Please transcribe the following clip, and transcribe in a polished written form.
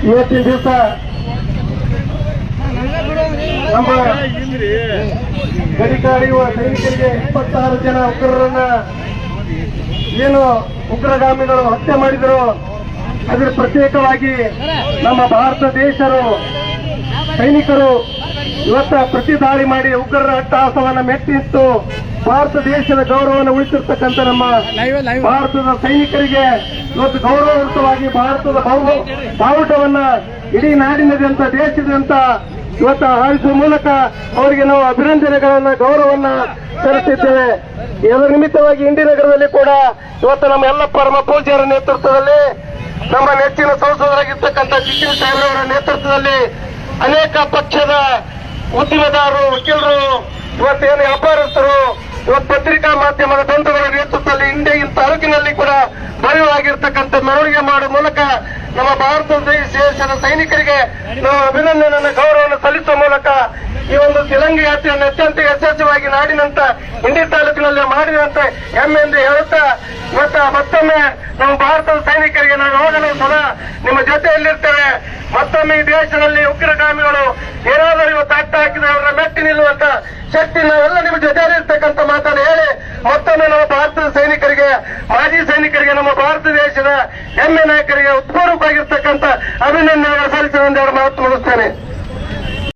ಇವತ್ತಿನ ದಿವಸ ನಮ್ಮ ಗಡಿ ಕಾಯುವ ಸೈನಿಕರಿಗೆ 26 ಜನ ಉಗ್ರರನ್ನ ಏನು ಉಗ್ರಗಾಮಿಗಳು ಹತ್ಯೆ ಮಾಡಿದರು. ಅದರ ಪ್ರತ್ಯೇಕವಾಗಿ ನಮ್ಮ ಭಾರತ ದೇಶರು ಸೈನಿಕರು ಇವತ್ತ ಪ್ರತಿ ದಾಳಿ ಮಾಡಿ ಉಗ್ರರ ಅಟ್ಟಹಾಸವನ್ನ ಮೆಟ್ಟಿತ್ತು ಭಾರತ ದೇಶದ ಗೌರವವನ್ನು ಉಳಿಸಿರ್ತಕ್ಕಂಥ ನಮ್ಮ ಭಾರತದ ಸೈನಿಕರಿಗೆ ಇವತ್ತು ಗೌರವಯುತವಾಗಿ ಭಾರತದ ಬಾವುಟವನ್ನ ಇಡೀ ನಾಡಿನಾದ್ಯಂತ ದೇಶದಾದ್ಯಂತ ಇವತ್ತು ಹಾರಿಸುವ ಮೂಲಕ ಅವರಿಗೆ ನಾವು ಅಭಿನಂದನೆಗಳನ್ನ ಗೌರವವನ್ನ ಸಲ್ಲಿಸಿದ್ದೇವೆ. ಇದರ ನಿಮಿತ್ತವಾಗಿ ಇಂಡಿ ನಗರದಲ್ಲಿ ಕೂಡ ಇವತ್ತು ನಮ್ಮ ಎಲ್ಲ ಪರಮ ಪೂಜ್ಯರ ನೇತೃತ್ವದಲ್ಲಿ ನಮ್ಮ ನೆಚ್ಚಿನ ಸಂಸದರಾಗಿರ್ತಕ್ಕಂಥ ಜಿಟಿ ಸಾಹೇಬ್ರವರ ನೇತೃತ್ವದಲ್ಲಿ ಅನೇಕ ಪಕ್ಷದ ಉದ್ಯಮದಾರರು, ವಕೀಲರು, ಇವತ್ತೇನು ವ್ಯಾಪಾರಸ್ಥರು, ಇವತ್ತು ಪತ್ರಿಕಾ ಮಾಧ್ಯಮದ ಬಂಧುಗಳ ನೇತೃತ್ವದಲ್ಲಿ ಇಂಡಿ ತಾಲೂಕಿನಲ್ಲಿ ಕೂಡ ಭವ್ಯವಾಗಿರ್ತಕ್ಕಂಥ ಮೆರವಣಿಗೆ ಮಾಡುವ ಮೂಲಕ ನಮ್ಮ ಭಾರತ ದೇಶದ ಸೈನಿಕರಿಗೆ ನಾವು ಅಭಿನಂದನೆಯನ್ನು ಗೌರವವನ್ನು ಸಲ್ಲಿಸುವ ಮೂಲಕ ಈ ಒಂದು ತಿರಂಗ ಯಾತ್ರೆಯನ್ನು ಅತ್ಯಂತ ಯಶಸ್ವಿಯಾಗಿ ನಾಡಿನಂತ ಇಂಡಿ ತಾಲೂಕಿನಲ್ಲಿ ಮಾಡಿದಂತೆ ಹೆಮ್ಮೆ ಎಂದು ಹೇಳುತ್ತಾ ಇವತ್ತು ಮತ್ತೊಮ್ಮೆ ನಮ್ಮ ಭಾರತದ ಸೈನಿಕರಿಗೆ ನಾವು ಯಾವಾಗಲೂ ಸದಾ ನಿಮ್ಮ ಜೊತೆಯಲ್ಲಿರ್ತೇವೆ. ಮತ್ತೊಮ್ಮೆ ಈ ದೇಶದಲ್ಲಿ ಉಗ್ರಗಾಮಿಗಳು ಏನಾದರೂ ಇವತ್ತು ಅಟ್ಟ ಹಾಕಿದ್ರೆ ಅವರ ಮೆಟ್ಟಿ ನಿಲ್ಲುವಂತ ಶಕ್ತಿ ನಾವೆಲ್ಲ ನಿಮ್ಮ ಜೊತೆಯಲ್ಲಿರ್ತಕ್ಕಂಥ ಮಾತನ್ನು ಹೇಳಿ ಮತ್ತೊಮ್ಮೆ ನಮ್ಮ ಭಾರತದ ಸೈನಿಕರಿಗೆ, ಮಾಜಿ ಸೈನಿಕರಿಗೆ, ನಮ್ಮ ಭಾರತ ದೇಶದ ಹೆಮ್ಮೆ ನಾಯಕರಿಗೆ ಉತ್ಪೂರ್ವಕವಾಗಿರ್ತಕ್ಕಂಥ ಅಭಿನಂದನೆಗಳನ್ನು ಸಲ್ಲಿಸುವ ಒಂದೆರಡು ಮಾತು ಮುಗಿಸ್ತೇನೆ.